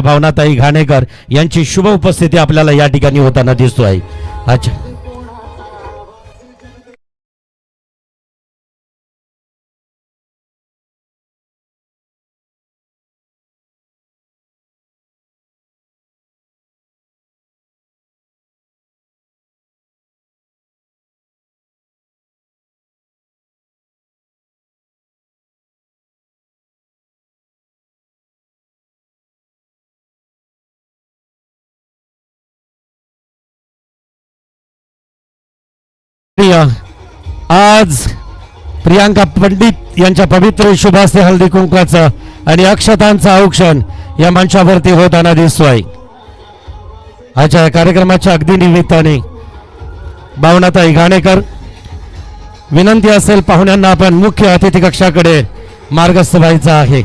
भावनाताई घाणेकर यांची शुभ उपस्थिती आपल्याला या ठिकाणी होताना दिसतो आहे. अच्छा, आज प्रियांका पंडित यांच्या पवित्र शुभास्ते हळदी कुंकाचं आणि अक्षतांचं औक्षण या मंचावरती होताना दिसतोय. आजच्या या कार्यक्रमाच्या अगदी निमित्ताने भावनाताई घाणेकर, विनंती असेल पाहुण्यांना आपण मुख्य अतिथी कक्षाकडे मार्गस्थ व्हायचं आहे.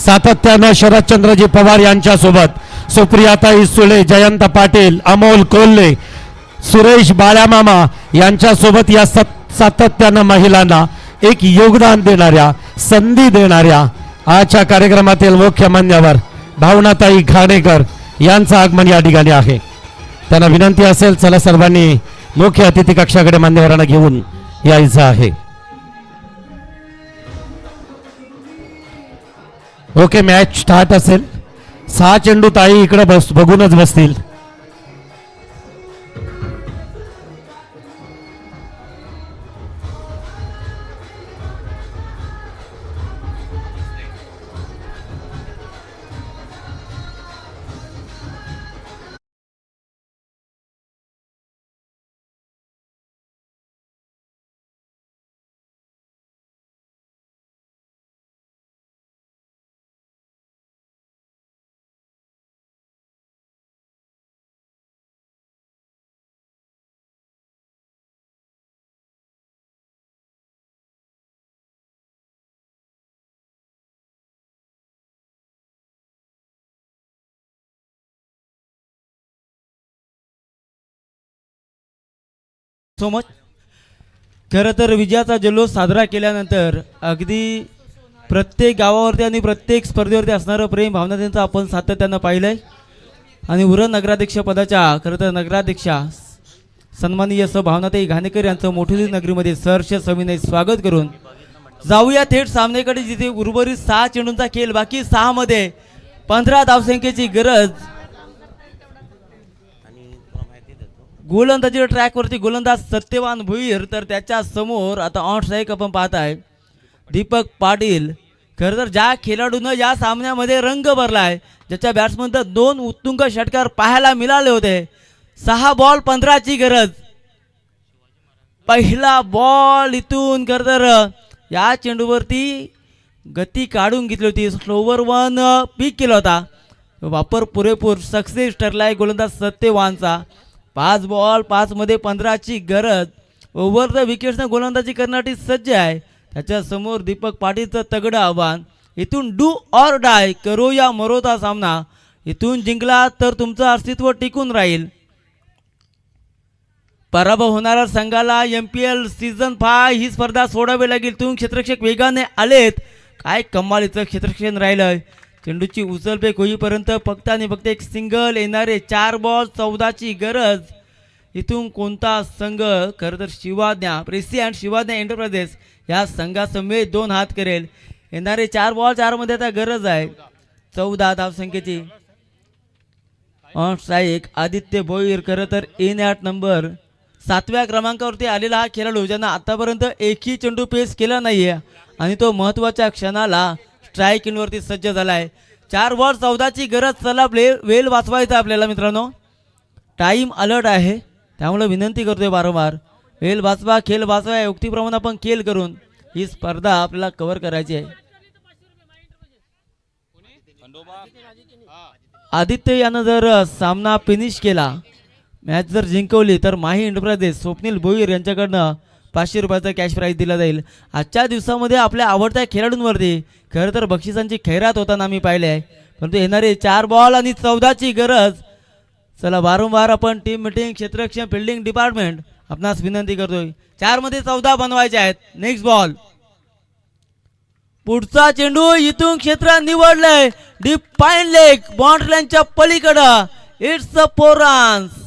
सातत्यानं शरदचंद्रजी पवार यांच्यासोबत सुप्रियाताई सुळे, जयंत पाटील, अमोल कोल्हे, सुरेश बाळामामा यांच्यासोबत या सातत्यानं महिलांना एक योगदान देणाऱ्या, संधी देणाऱ्या आजच्या कार्यक्रमातील मुख्य मान्यवर भावनाताई घाणेकर यांचं आगमन या ठिकाणी आहे. त्यांना विनंती असेल, चला सर्वांनी मुख्य अतिथी कक्षाकडे मान्यवरांना घेऊन यायचं आहे. ओके, मॅच स्टार्ट असेल. 6 चेंडू ताई इकडे बघूनच बसतील. So much. खरं तर विजयाचा जल्लोष साजरा केल्यानंतर अगदी प्रत्येक गावावरती आणि प्रत्येक स्पर्धेवरती असणारं प्रेम भावना त्यांचं आपण सातत्यानं पाहिलं आहे. आणि उरण नगराध्यक्ष पदाच्या खरं तर नगराध्यक्षा सन्माननीय भावनाताई घाणेकर यांचं मोठोली नगरीमध्ये सहर्ष सविनय स्वागत करून जाऊया थेट सामन्याकडे, जिथे उर्वरित 6 चेंडूंचा खेळ बाकी 6 मध्ये 15 धावसंख्येची गरज. गोलंदाजी ट्रॅकवरती गोलंदाज सत्यवान भुईर, तर त्याच्या समोर आता ऑन स्ट्राईक आपण पाहत आहे दीपक पाटील. खरं तर ज्या खेळाडूनं या सामन्यामध्ये रंग भरलाय, ज्याच्या बॅट्समनचं 2 उत्तुंग षटकार पाहायला मिळाले होते. 6 बॉल 15ची गरज. पहिला बॉल इथून खरं तर या चेंडूवरती गती काढून घेतली होती, स्लोवर 1 पिक केला होता. वापर पुरेपूर सक्सेस ठरलाय गोलंदाज सत्यवानचा. 5 बॉल 5 मध्ये 15ची गरज. ओव्हर द विकेट्सनं गोलंदाजी करण्यासाठी सज्ज आहे. त्याच्या समोर दीपक पाटीलचं तगडं आव्हान. इथून डू ऑर डाय, करो या मरोचा सामना. इथून जिंकला तर तुमचं अस्तित्व टिकून राहील. पराभव होणाऱ्या संघाला MPL सीझन 5 ही स्पर्धा सोडावी लागेल. तुम्ही क्षेत्ररक्षक वेगाने आलेत, काय कमालीचं क्षेत्ररक्षण राहिलंय. चेंडूची उचलफेक होईपर्यंत फक्त आणि फक्त एक सिंगल येणारे. 4 बॉल 14ची गरज. इथून कोणता संघ खरं तर शिवाज्ञा प्रेसी अँड शिवाज्ञा एंटरप्राइजेस या संघासमवेत 2 हात करेल. येणारे 4 बॉल 4 मध्ये आता गरज आहे 14 धावसंख्येची. ऑन स्ट्राईक आदित्य भोईर, खरं तर इन ॲट नंबर 7व्या क्रमांकावरती आलेला हा खेळाडू, ज्यांना आतापर्यंत एकही चेंडू पेस केला नाहीये आणि तो महत्त्वाच्या क्षणाला स्ट्राईक इनवरती सज्ज झाला आहे. 4 बॉल 14ची गरज. चला वेल वाचवायचा आपल्याला मित्रांनो, टाईम अलर्ट आहे, त्यामुळे विनंती करतोय वारंवार वेल वाचवा, खेळ वाचवा. युक्तीप्रमाणे आपण खेळ करून ही स्पर्धा आपल्याला कव्हर करायची आहे. आदित्य यानं जर सामना फिनिश केला, मॅच जर जिंकवली, तर माही एंटरप्राइजेस स्वप्नील भोईर यांच्याकडनं 500 रुपयाचा कॅश प्राईज दिला जाईल. आजच्या दिवसामध्ये आपल्या आवडत्या खेळाडूंवरती खरं तर बक्षिसांची खैरात होताना आम्ही पाहिले आहे. परंतु येणारे 4 बॉल आणि 14ची गरज. चला वारंवार आपण टीम मिटिंग, क्षेत्ररक्षण, फिल्डिंग डिपार्टमेंट आपणास विनंती करतोय, 4 मध्ये 14 बनवायचे आहेत. नेक्स्ट बॉल पुढचा चेंडू इथून क्षेत्र निवडलंय डीप पाईन लेग बाउंड्री लाईनच्या पलीकडं. It's a 4 runs.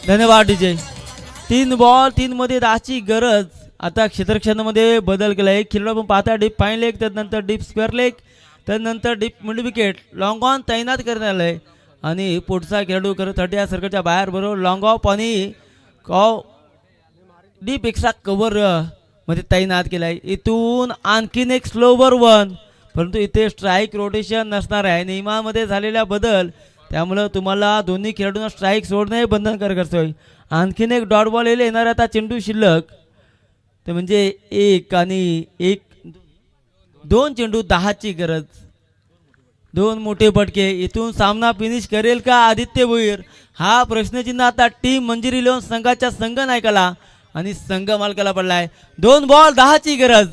धन्यवाद डीजे. 3 बॉल 3 मध्ये 10ची गरज. आता क्षेत्ररक्षणामध्ये बदल केला. एक खेळाडू आपण पाहता डीप फाईन लेग, त्यानंतर डीप स्क्वेअर लेग, त्यानंतर deep mid wicket long on तैनात करण्यात आलं आहे. आणि पुढचा खेळाडू करत 30 या सर्कलच्या बाहेर बरोबर लॉंग ऑफ आणि डीप एक्स्ट्रा कव्हर मध्ये तैनात केला आहे. इथून आणखीन एक स्लोवर 1, परंतु इथे स्ट्राईक रोटेशन नसणार आहे. नियमामध्ये झालेला बदल, त्यामुळं तुम्हाला दोन्ही खेळाडूंना स्ट्राईक सोडणे बंधनकारक असतोय. आणखीन एक डॉट बॉल येणार आता चेंडू शिल्लक, ते म्हणजे 1 आणि 1 2 चेंडू 10ची गरज. 2 मोठे फटके. इथून सामना फिनिश करेल का आदित्य भोईर, हा प्रश्नचिन्ह आता टीम मंजिरी लिहून संघाच्या संघ नायकाला आणि संघ मालकाला पडलाय. 2 बॉल 10ची गरज.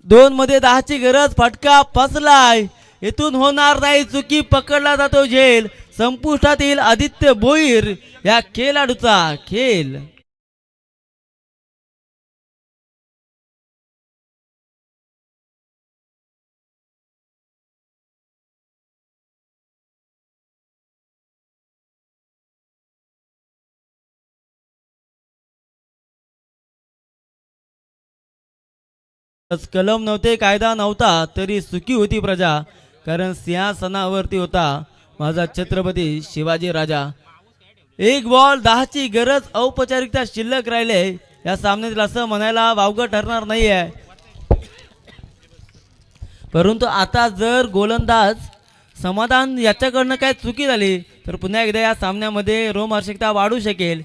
2 मध्ये 10ची गरज. फटका फसलाय. इथून होणार नाही चुकी, पकडला जातो झेल. संपुष्टात येईल आदित्य भोईर या खेळाडूचा खेळ. कलम नव्हते, कायदा नव्हता, तरी सुखी होती प्रजा, कारण सिंहासनावरती होता माझा छत्रपती शिवाजी राजा. 1 बॉल 10ची गरज. औपचारिकता शिल्लक राहिले या सामन्यात, असं म्हणायला वावगं ठरणार नाही आहे. परंतु आता जर गोलंदाज समाधान याच्याकडनं काय चुकी झाली तर पुन्हा एकदा या सामन्यामध्ये रोमहर्षकता वाढू शकेल.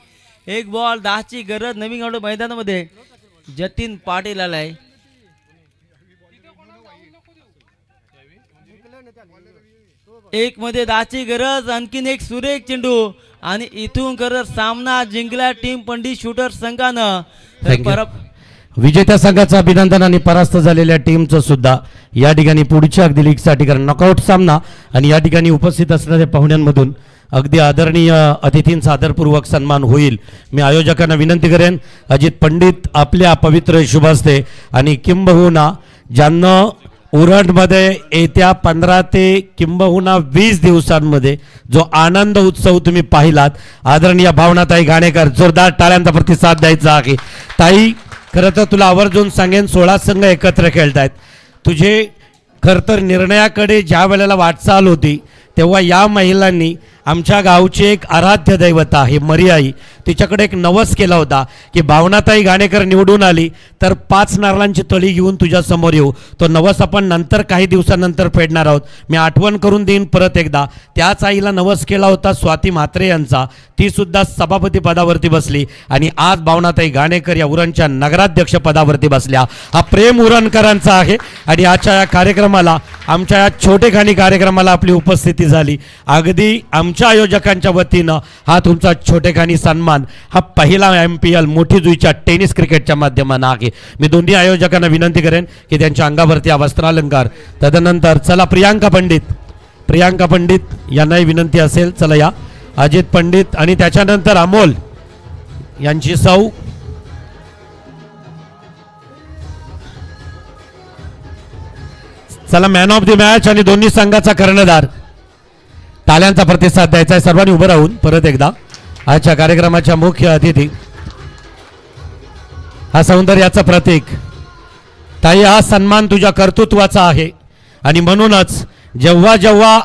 1 बॉल 10ची गरज. नवीन खेळाडू मैदानामध्ये जतीन पाटील आलाय. 1 मध्ये 10ची गरज. आणखीन एक सुरेख चेंडू आणि इथून करत सामना जिंकला टीम पंडित शूटर संघानं. विजेत्या संघाचं अभिनंदन आणि परास्त झालेल्या टीमचं सुद्धा या ठिकाणी पुढच्या अगदी लीगसाठी कारण नॉकआउट सामना. आणि या ठिकाणी उपस्थित असणाऱ्या पाहुण्यांमधून अगदी आदरणीय अतिथींचा आदरपूर्वक सन्मान होईल. मी आयोजकांना विनंती करेन, अजित पंडित आपल्या पवित्र शुभहस्ते आणि किंबहुना ज्यांना उरणमध्ये येत्या 15 ते किंबहुना 20 दिवसांमध्ये जो आनंद उत्सव तुम्ही पाहिलात, आदरणीय भावनाताई घाणेकर, जोरदार टाळ्यांचा प्रतिसाद द्यायचा आहे. ताई, खरं तर तुला आवर्जून सांगेन, 16 संघ एकत्र खेळतायत. तुझे खरं तर निर्णयाकडे ज्या वेळेला वाटचाल होती तेव्हा या महिलांनी आमच्या गावची एक आराध्य दैवत आहे मरियाई, तिच्याकडे एक नवस केला होता की भावनाताई घाणेकर निवडून आली तर 5 नारळांची तळी घेऊन तुझ्या समोर येऊ. तो नवस आपण नंतर काही दिवसानंतर फेडणार आहोत. मी आठवण करून देईन परत एकदा. त्याच आईला नवस केला होता स्वाती म्हात्रे यांचा, ती सुद्धा सभापती पदावरती बसली आणि आज भावनाताई घाणेकर या उरणच्या नगराध्यक्ष पदावरती बसल्या. हा प्रेम उरणकरांचा आहे आणि आजच्या या कार्यक्रमाला, आमच्या या छोटेखानी कार्यक्रमाला आपली उपस्थिती झाली. अगदी आमच्या आयोजकांच्या वतीनं हा तुमचा छोटेखानी सन्मान हा पहिला MPL मोठी जुईच्या टेनिस क्रिकेटच्या माध्यमानं आहे. मी दोन्ही आयोजकांना विनंती करेन की त्यांच्या अंगावरती वस्त्रालंकार. तदनंतर चला प्रियांका पंडित यांनाही विनंती असेल, चला या. अजित पंडित आणि त्याच्यानंतर अमोल यांची सौ. चला, मॅन ऑफ द मॅच आणि दोन्ही संघाचा कर्णधार. टाळ्यांचा प्रतिसाद द्यायचा आहे सर्वांनी उभं राहून. परत एकदा आजच्या कार्यक्रमाच्या मुख्य अतिथी, हा सौंदर्याचं प्रतीक. ताई, हा सन्मान तुझ्या कर्तृत्वाचा आहे आणि म्हणूनच जेव्हा